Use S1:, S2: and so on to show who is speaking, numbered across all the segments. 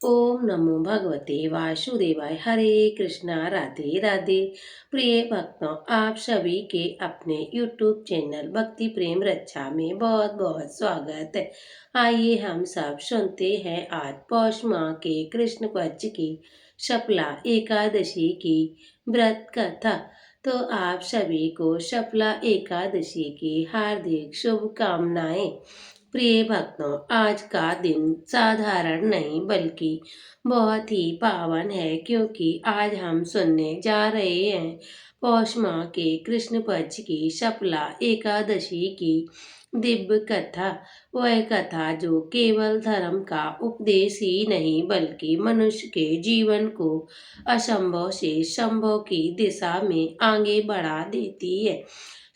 S1: ओम नमो भगवते वासुदेवाय। हरे कृष्णा, राधे राधे। प्रिय भक्तों, आप सभी के अपने YouTube चैनल भक्ति प्रेम रक्षा में बहुत बहुत स्वागत है। आइए हम सब सुनते हैं आज पौष माह के कृष्ण पक्ष की शपला एकादशी की व्रत कथा। तो आप सभी को शपला एकादशी की हार्दिक शुभकामनाएं। प्रिय भक्तों, आज का दिन साधारण नहीं बल्कि बहुत ही पावन है, क्योंकि आज हम सुनने जा रहे हैं पौष माह के कृष्ण पक्ष की शपला एकादशी की दिव्य कथा। वह कथा जो केवल धर्म का उपदेश ही नहीं बल्कि मनुष्य के जीवन को असंभव से संभव की दिशा में आगे बढ़ा देती है।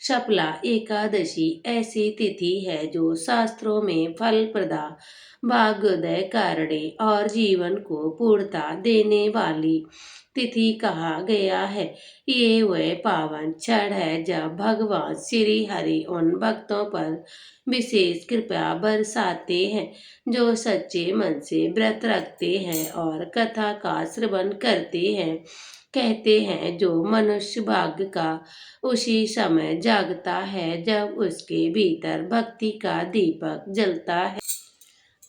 S1: शपला एकादशी ऐसी तिथि है जो शास्त्रों में फलप्रदा, भाग्योदय कारणे और जीवन को पूर्णता देने वाली तिथि कहा गया है। ये वह पावन क्षण है जब भगवान श्री हरि उन भक्तों पर विशेष कृपा बरसाते हैं जो सच्चे मन से व्रत रखते हैं और कथा का श्रवण करते हैं। कहते हैं जो मनुष्य भाग्य का उसी समय जागता है जब उसके भीतर भक्ति का दीपक जलता है।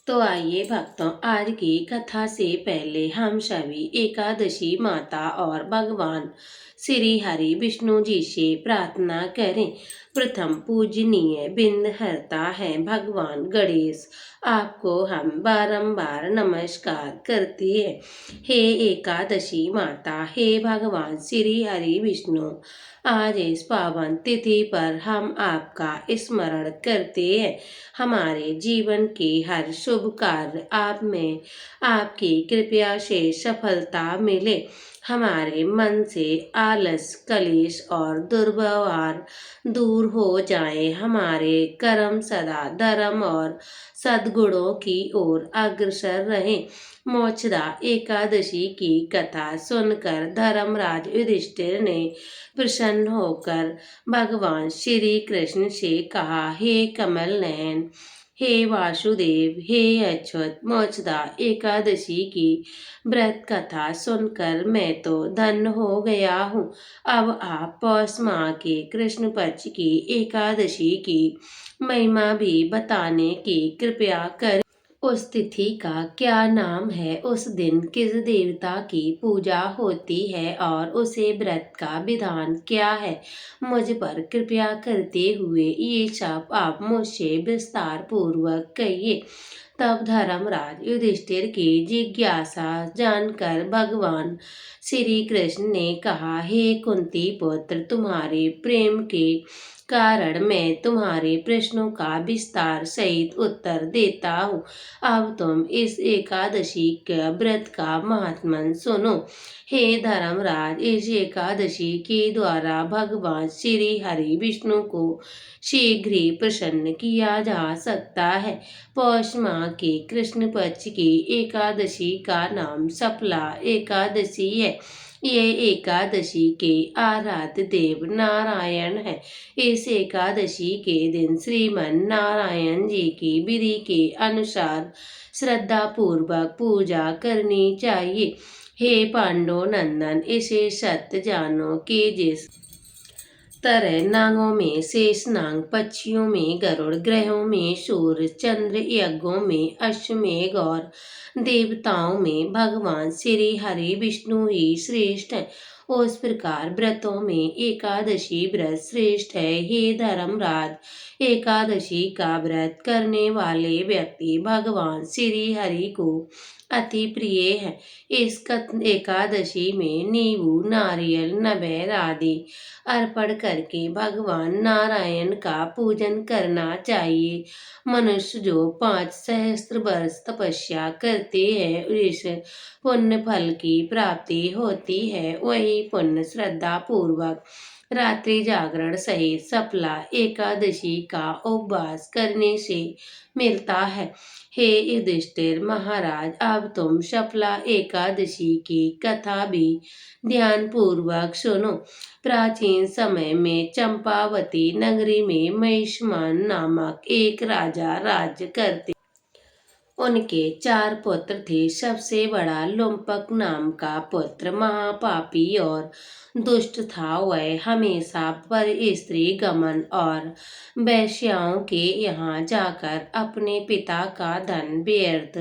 S1: तो आइए भक्तों, आज की कथा से पहले हम सभी एकादशी माता और भगवान श्री हरि विष्णु जी से प्रार्थना करें। प्रथम पूजनीय विघ्नहर्ता है भगवान गणेश, आपको हम बारंबार नमस्कार करते हैं। हे एकादशी माता, हे भगवान श्री हरि विष्णु, आज इस पावन तिथि पर हम आपका स्मरण करते हैं। हमारे जीवन के हर शुभ कार्य आप में आपकी कृपा से सफलता मिले। हमारे मन से आलस, कलेश और दुर्व्यवहार दूर हो जाए। हमारे कर्म सदा धर्म और सद्गुणों की ओर अग्रसर रहें। मोक्षदा एकादशी की कथा सुनकर धर्मराज युधिष्ठिर ने प्रसन्न होकर भगवान श्री कृष्ण से कहा, हे कमल नयन, हे वासुदेव, हे अच्युत, मोक्षदा एकादशी की व्रत कथा सुनकर मैं तो धन्य हो गया हूँ। अब आप पौष माह के कृष्ण पक्ष की एकादशी की महिमा भी बताने की कृपया करें। उस तिथि का क्या नाम है, उस दिन किस देवता की पूजा होती है और उसे व्रत का विधान क्या है, मुझ पर कृपया करते हुए ये सब आप मुझसे विस्तार पूर्वक कहिए। तब धर्मराज युधिष्ठिर की जिज्ञासा जानकर भगवान श्री कृष्ण ने कहा, हे कुंती पुत्र, तुम्हारे प्रेम के कारण मैं तुम्हारे प्रश्नों का विस्तार सहित उत्तर देता हूँ। अब तुम इस एकादशी के व्रत का महात्म्य सुनो। हे धर्मराज, इस एकादशी के द्वारा भगवान श्री हरि विष्णु को शीघ्र ही प्रसन्न किया जा सकता है। पौष माह के कृष्ण पक्ष की एकादशी का नाम शपला एकादशी है। ये एकादशी के आराध्य देव नारायण है। इस एकादशी के दिन श्रीमन नारायण जी की विधि के अनुसार श्रद्धा पूर्वक पूजा करनी चाहिए। हे पांडव नंदन, इसे सत्य जानो कि जिस तरह नागों में शेष नाग, पक्षियों में गरुड़, ग्रहों में सूर्य चंद्र, यज्ञों में अश्वमेघ और देवताओं में भगवान श्री हरि विष्णु ही श्रेष्ठ है, उस प्रकार व्रतों में एकादशी व्रत श्रेष्ठ है। हे धर्मराज, एकादशी का व्रत करने वाले व्यक्ति भगवान श्री हरि को अति प्रिय है। इस एकादशी में नींबू, नारियल, नवेद आदि अर्पण करके भगवान नारायण का पूजन करना चाहिए। मनुष्य जो 5 सहस्त्र वर्ष तपस्या करते हैं, इस पुण्य फल की प्राप्ति होती है। वही पुण्य श्रद्धा पूर्वक रात्रि जागरण सहित शपला एकादशी का उपवास करने से मिलता है। हे युधिष्ठिर महाराज, अब तुम शपला एकादशी की कथा भी ध्यान पूर्वक सुनो। प्राचीन समय में चंपावती नगरी में महिष्मान नामक एक राजा राज्य करते। उनके 4 पुत्र थे। सबसे बड़ा लुम्पक नाम का पुत्र महापापी और दुष्ट था। वह हमेशा पर स्त्री गमन और वेश्याओं के यहाँ जाकर अपने पिता का धन व्यर्थ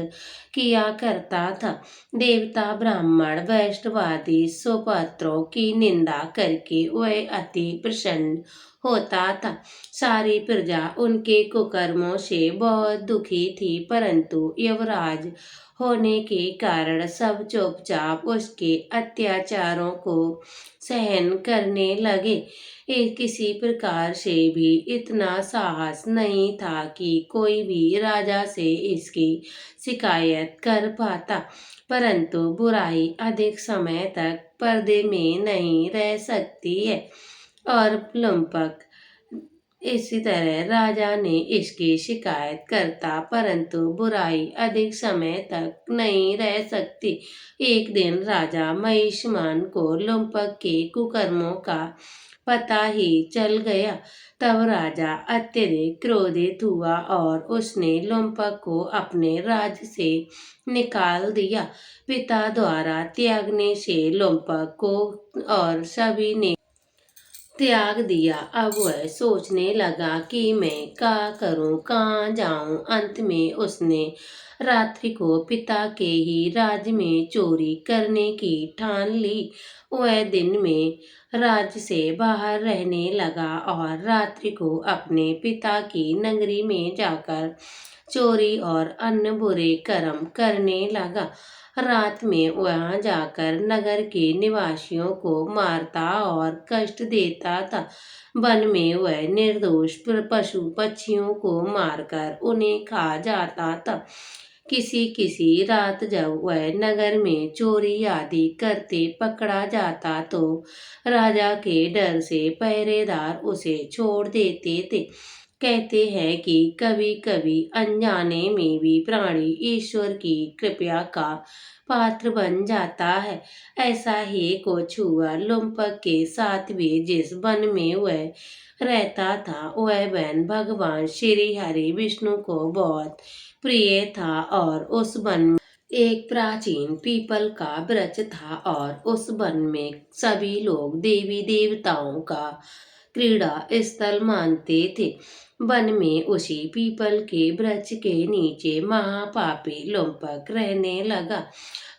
S1: किया करता था। देवता ब्राह्मण वैष्णवादी सुपुत्रों की निंदा करके वह अति प्रसन्न होता था। सारी प्रजा उनके कुकर्मों से बहुत दुखी थी, परंतु युवराज होने के कारण सब चुपचाप उसके अत्याचारों को सहन करने लगे। किसी प्रकार से भी इतना साहस नहीं था कि कोई भी राजा से इसकी शिकायत कर पाता, परंतु बुराई अधिक समय तक पर्दे में नहीं रह सकती है और लुम्पक इसी तरह राजा ने इसकी शिकायत करता, परंतु बुराई अधिक समय तक नहीं रह सकती। एक दिन राजा महिषमान को लुम्पक के कुकर्मों का पता ही चल गया। तब राजा अत्यधिक क्रोधित हुआ और उसने लुम्पक को अपने राज्य से निकाल दिया। पिता द्वारा त्यागने से लुम्पक को और सभी ने त्याग दिया। अब वह सोचने लगा कि मैं क्या करूं, कहाँ जाऊं। अंत में उसने रात्रि को पिता के ही राज्य में चोरी करने की ठान ली। वह दिन में राज्य से बाहर रहने लगा और रात्रि को अपने पिता की नगरी में जाकर चोरी और अन्य बुरे कर्म करने लगा। रात में वहां जाकर नगर के निवासियों को मारता और कष्ट देता था। वन में वह निर्दोष पशु पक्षियों को मारकर उन्हें खा जाता था। किसी किसी रात जब वह नगर में चोरी आदि करते पकड़ा जाता तो राजा के डर से पहरेदार उसे छोड़ देते थे। कहते हैं कि कभी कभी अनजाने में भी प्राणी ईश्वर की कृपा का पात्र बन जाता है। ऐसा ही कुछ हुआ लुम्पक के साथ भी। जिस वन में वह रहता था वह वन भगवान श्री हरि विष्णु को बहुत प्रिय था और उस वन में एक प्राचीन पीपल का वृक्ष था और उस वन में सभी लोग देवी देवताओं का क्रीड़ा स्थल मानते थे। वन में उसी पीपल के वृक्ष के नीचे महापापी लुम्पक रहने लगा।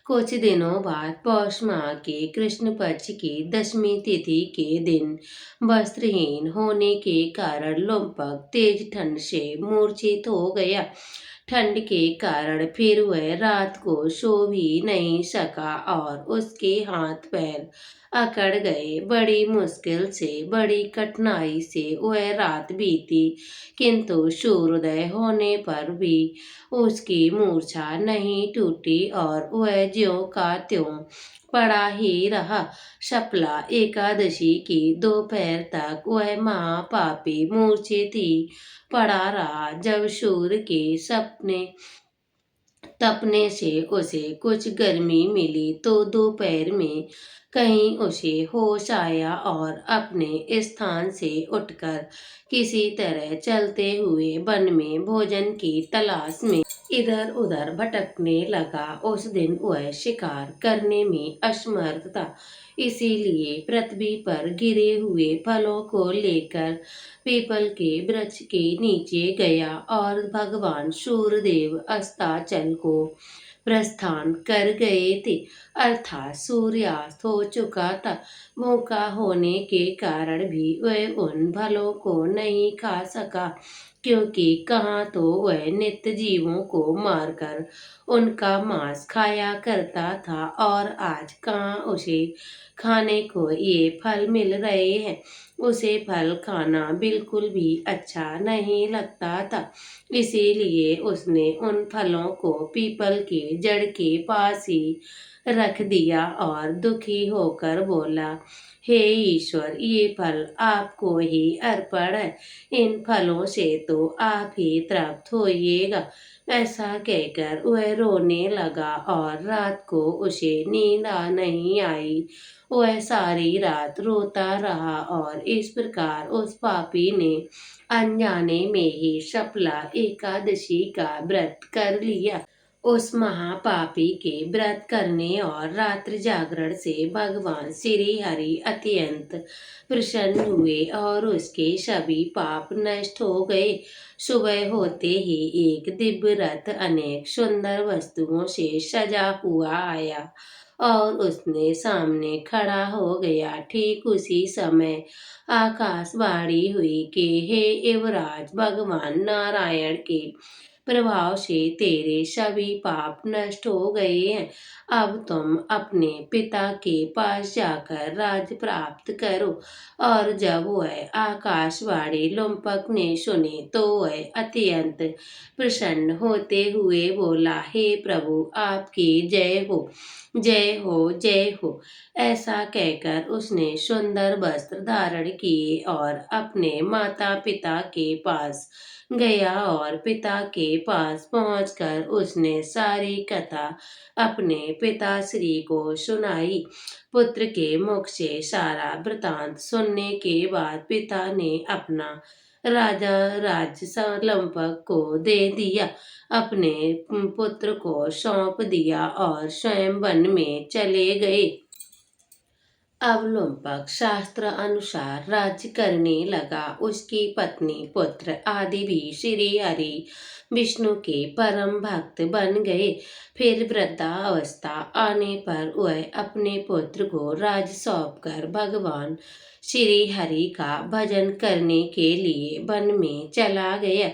S1: कुछ दिनों बाद पौष माह के कृष्ण पक्ष की 10वीं तिथि के दिन वस्त्रहीन होने के कारण लुम्पक तेज ठंड से मूर्छित हो गया। ठंड के कारण फिर वह रात को सो भी नहीं सका और उसके हाथ पैर अकड़ गए। बड़ी मुश्किल से, बड़ी कठिनाई से वह रात बीती, किंतु सूर्योदय होने पर भी उसकी मूर्छा नहीं टूटी और वह ज्यों का त्यों पड़ा ही रहा। शपला एकादशी की दोपहर तक वह महापापी मूर्छित ही पड़ा रहा। जब सूर्य के सपने तपने से उसे कुछ गर्मी मिली तो दोपहर में कहीं उसे होश आया और अपने स्थान से उठकर किसी तरह चलते हुए वन में भोजन की तलाश में इधर उधर भटकने लगा। उस दिन वह शिकार करने में असमर्थ था, इसीलिए पृथ्वी पर गिरे हुए फलों को लेकर पीपल के वृक्ष के नीचे गया और भगवान सूर्यदेव अस्ताचल को प्रस्थान कर गए थे, अर्थात सूर्यास्त हो चुका था। भूखा होने के कारण भी वह उन फलों को नहीं खा सका, क्योंकि कहाँ तो वह नित्य जीवों को मारकर उनका मांस खाया करता था और आज कहाँ उसे खाने को ये फल मिल रहे हैं। उसे फल खाना बिल्कुल भी अच्छा नहीं लगता था, इसीलिए उसने उन फलों को पीपल के जड़ के पास ही रख दिया और दुखी होकर बोला, हे ईश्वर, ये फल आपको ही अर्पण है। इन फलों से तो आप ही तृप्त होइएगा। ऐसा कहकर वह रोने लगा और रात को उसे नींद नहीं आई। वह सारी रात रोता रहा और इस प्रकार उस पापी ने अनजाने में ही शपला एकादशी का व्रत कर लिया। उस महापापी के व्रत करने और रात्रि जागरण से भगवान श्री हरि अत्यंत प्रसन्न हुए और उसके सभी पाप नष्ट हो गए। सुबह होते ही एक दिव्य रथ अनेक सुंदर वस्तुओं से सजा हुआ आया और उसने सामने खड़ा हो गया। ठीक उसी समय आकाशवाणी हुई कि हे युवराज, भगवान नारायण के प्रभाव से तेरे सभी पाप नष्ट हो गए हैं। अब तुम अपने पिता के पास जाकर राज प्राप्त करो। और जब वह आकाशवाणी लुम्पक ने सुनी तो वह अत्यंत प्रसन्न होते हुए बोला, हे प्रभु, आपकी जय हो, जय हो, जय हो। ऐसा कहकर उसने सुंदर वस्त्र धारण किए और अपने माता पिता के पास गया और पिता के पास पहुंचकर उसने सारी कथा अपने पिताश्री को सुनाई। पुत्र के मुख से सारा वृतांत सुनने के बाद पिता ने अपना राजा राज्य लंपक को दे दिया, अपने पुत्र को सौंप दिया और स्वयं वन में चले गए। अब लुम्पक शास्त्र अनुसार राज्य करने लगा। उसकी पत्नी पुत्र आदि भी श्री हरि विष्णु के परम भक्त बन गए। फिर वृद्धावस्था आने पर वह अपने पुत्र को राज सौंपकर भगवान श्री हरि का भजन करने के लिए वन में चला गया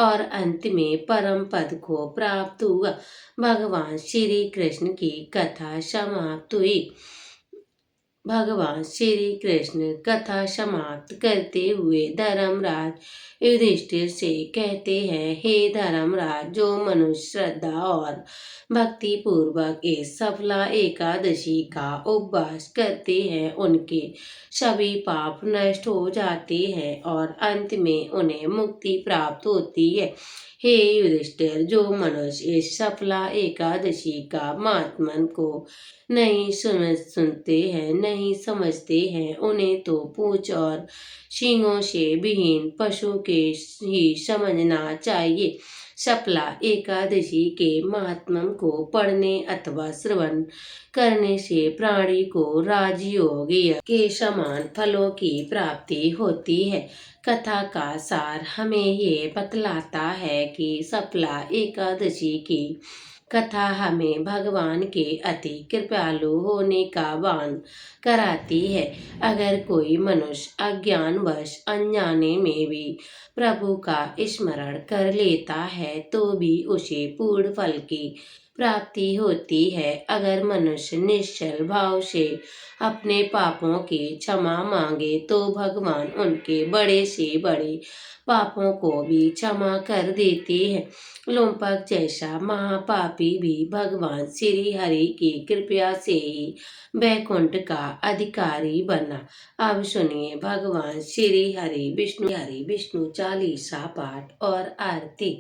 S1: और अंत में परम पद को प्राप्त हुआ। भगवान श्री कृष्ण की कथा समाप्त हुई। भगवान श्री कृष्ण कथा समाप्त करते हुए धर्मराज युधिष्ठिर से कहते हैं, हे धर्मराज, जो मनुष्य श्रद्धा और भक्ति पूर्वक इस सफला एकादशी का उपवास करते हैं उनके सभी पाप नष्ट हो जाते हैं और अंत में उन्हें मुक्ति प्राप्त होती है। हे युधिष्ठिर, जो मनुष्य इस सफला एकादशी का महात्मन को नहीं सुनते हैं, नहीं समझते हैं, उन्हें तो पूंछ और सींगों से विहीन पशु के ही समझना चाहिए। सफला एकादशी के महात्म्य को पढ़ने अथवा श्रवण करने से प्राणी को राजयोग के समान फलों की प्राप्ति होती है। कथा का सार हमें ये बतलाता है कि सफला एकादशी की कथा हमें भगवान के अति कृपालु होने का भान कराती है। अगर कोई मनुष्य अज्ञानवश अनजाने में भी प्रभु का स्मरण कर लेता है तो भी उसे पूर्ण फल की प्राप्ति होती है। अगर मनुष्य निश्चल भाव से अपने पापों की क्षमा मांगे तो भगवान उनके बड़े से बड़े पापों को भी क्षमा कर देते हैं। लुम्पक जैसा महापापी भी भगवान श्री हरि की कृपा से ही वैकुंठ का अधिकारी बना। अब सुनिए भगवान श्री हरि विष्णु चालीसा पाठ और आरती।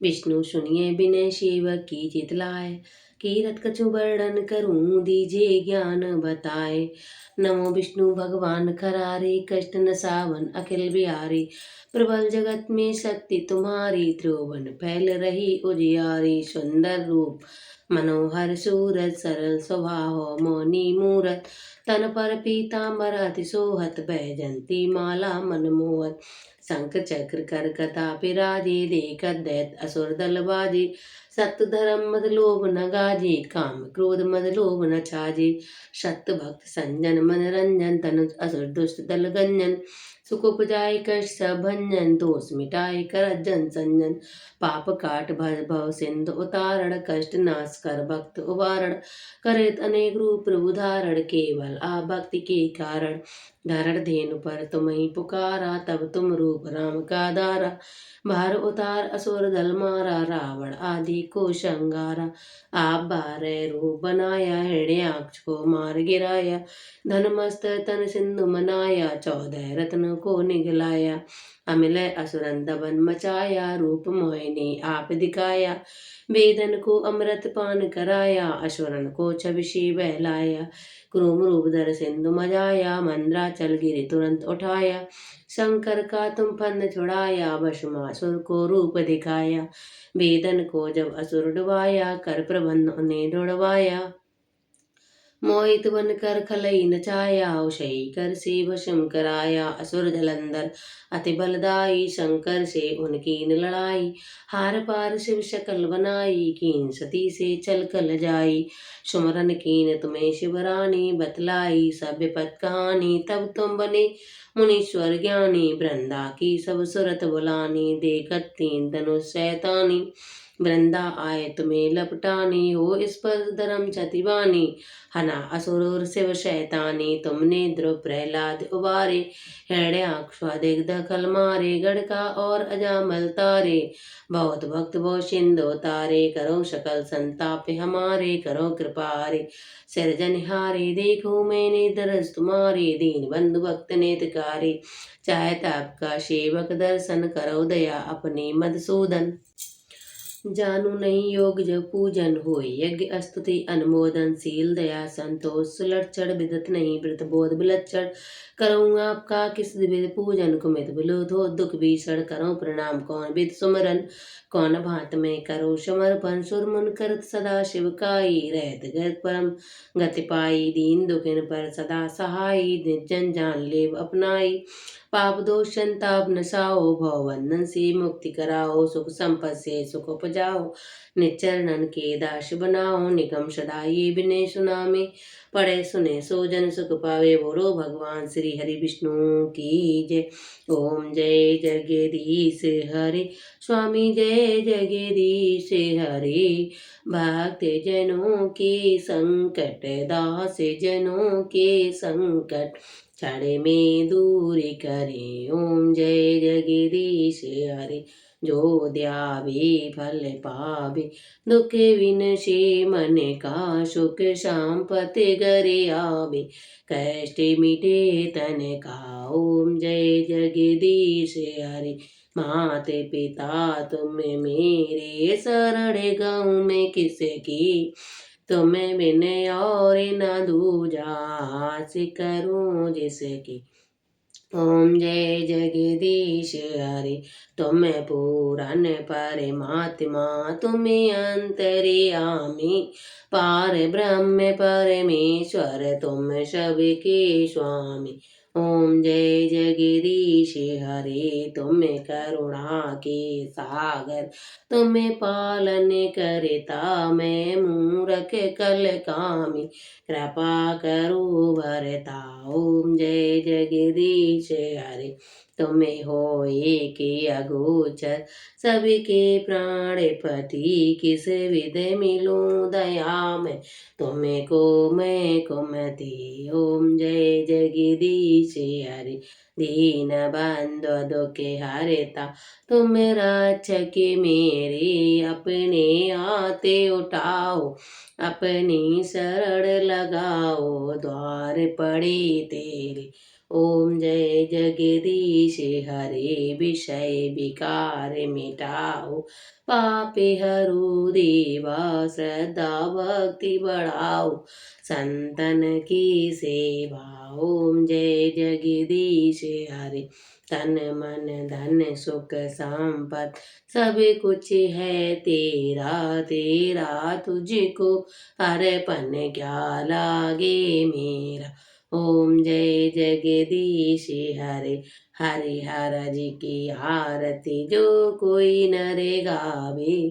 S1: विष्णु सुनिए विनय सेवक की चितलाए, कीरत कछु वर्णन करूं दीजिए ज्ञान बताए। नमो विष्णु भगवान करारे, कष्ट न सावन अखिल बिहारी। प्रबल जगत में शक्ति तुम्हारी, त्रिभुवन फैल रही उजियारी। सुंदर रूप मनोहर सूरत, सरल स्वभाव मौनी मूरत। तन पर पीताम्बर अति सोहत, बैजंती माला मनमोहत। शंख चक्र कर कथा पिराजे, देखत दैत असुर दल बाजे। सत्य धर्म मद लोभ न गाजे, काम क्रोध मद लोभ न छाजे। सत्य भक्त संजन मन रंजन, तनु असुर दुष्ट दल गंजन। सुख उपजाय कष्ट सब भंजन, दोष मिटाए करज्जन संजन। पाप काट भज भव सिंधु उतारण, कष्ट नाश कर भक्त उबारण। करेत अनेक रूप प्रभु धारण, केवल आ भक्ति के कारण। धरण धेनु पर तुम ही पुकारा, तब तुम रूप राम का दारा। भार उतार असुर दल मारा, रावण आदि को संगारा। आप 12 रूप बनाया, हिरण्याक्ष को मार गिराया। धन मस्त तन सिंधु मनाया, 14 रत्न को निगलाया। अमिल असुरन दबन मचाया, रूप मोहिनी आप दिखाया। वेदन को अमृत पान कराया, असुरन को छविषी बहलाया। क्रूम रूप धर सिंधु मजाया, मंद्राचल गिरि तुरंत उठाया। शंकर का तुम फंद छुड़ाया, भस्मासुर को रूप दिखाया। वेदन को जब असुर डुबाया, कर प्रबंध उन्हें दौड़वाया। मोहित बनकर खलई नचाया, उषई कर से भस्म कराया। असुर जलंधर अति बलदाई, शंकर से उनकी न लड़ाई। हार पार शिव शकल बनाई, कीन सती से चल कल जाई। सुमरन कीन तुम्हें शिवरानी, बतलाई सब विपत कहानी। तब तुम बने मुनीश्वर ज्ञानी, वृंदा की सब सुरत बुलानी। देखत तीन धनुष शैतानी, वृंदा आए तुम्हें लपटानी। हो इस पर धर्म चतिबानी, हना असुर शिव शैतानी। तुमने ध्रुव प्रहलाद उबारे, हिरण्याक्ष दखल मारे। गढ़का और अजामल तारे, बहुत भक्त बहु सिंधु तारे। करो सकल संताप हमारे, करो कृपारे सिरजनहारे। देखो मैंने दरस तुम्हारे, दीन बंधु भक्त नेतकारे। चाहत आपका सेवक दर्शन, करो दया अपने मधुसूदन। जानू नहीं योग जब पूजन होय, यज्ञ स्तुति अनुमोदन। शील दया संतोष सुलक्षण, विदत नहीं व्रत बोध विलक्षण। करूँ आपका किस विध पूजन, कुमित विलोध हो दुख भीषण। करो प्रणाम कौन विध सुमरन, कौन भात में करो समर्पण। सुरमुन करत सदा शिव काई, रहत गत परम गति पाई। दीन दुखिन पर सदा सहाई, निर्जन जान लेव अपनाई। पाप दोष संताप नसाओ, भवबंधन से मुक्ति कराओ। सुख संपद से सुख उपजाओ, निचरणन के दास बनाओ। निगम सदा ये विनय सुनामे, पढ़े सुने सो जन सुख पावे। बोलो भगवान श्री हरि विष्णु की जय। ओम जय जगदीश हरे, स्वामी जय जगदीश हरे। भक्त जनों के संकट, दास जनों के संकट, क्षण में दूर करे। ओम जय जगदीश हरे, जो ध्यावे फल पावे। दुख विनशे मन का, सुख संपत्ति घरे आवे। कष्ट मिटे तन का, ओम जय जगदीश हरे। मात पिता तुम मेरे, शरण गहूँ में किसकी। तुम्हें बिन और न दूजा, आस करूं जिसकी। ओम जय जगदीश हरे, तुम पूरन परमात्मा, तुम अंतर्यामी। पार ब्रह्म परमेश्वर, तुम सबके स्वामी। ओम जय जगदीश हरे, तुम करुणा के सागर। तुम पालन करता मैं मूरख कल कामी। कृपा करो भरता, ओम जय जगदीश हरे। तुम्हें हो एक अगोचर, सबके प्राणपति। किस विध मिलूं दया में, तुम्हें को मैं कुमति। ओम जय जगदीश हरे, दीन बंधु दुख हरता। तुम रक्षक मेरे, अपने आते उठाओ। अपनी शरण लगाओ, द्वार पड़े तेरे। ओम जय जगदीश हरे, विषय विकार मिटाओ। पापे हरू देवा, श्रद्धा भक्ति बढ़ाओ। संतन की सेवा, ओम जय जगदीश हरे। तन मन धन सुख संपत, सब कुछ है तेरा। तेरा तुझको अर्पण क्या लागे मेरा। ओम जय जगदीश हरे, हरिहर जी की आरती जो कोई नर गावे।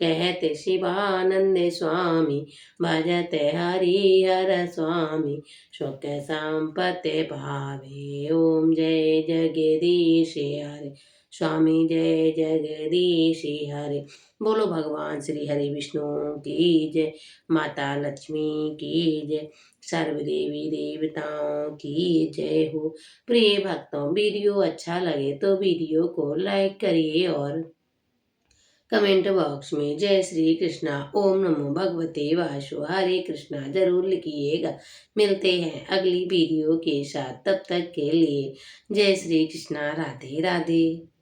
S1: कहते शिवानंद स्वामी, भजत हरिहर स्वामी। सुख संपत्ति पावे, ओम जय जगदीश हरे। स्वामी जय जगदीश हरे। बोलो भगवान श्री हरि विष्णु की जय। माता लक्ष्मी की जय। सर्व देवी देवताओं की जय हो। प्रिय भक्तों, वीडियो अच्छा लगे तो वीडियो को लाइक करिए और कमेंट बॉक्स में जय श्री कृष्णा, ओम नमो भगवते वासु, हरे कृष्णा जरूर लिखिएगा। मिलते हैं अगली वीडियो के साथ, तब तक के लिए जय श्री कृष्णा, राधे राधे।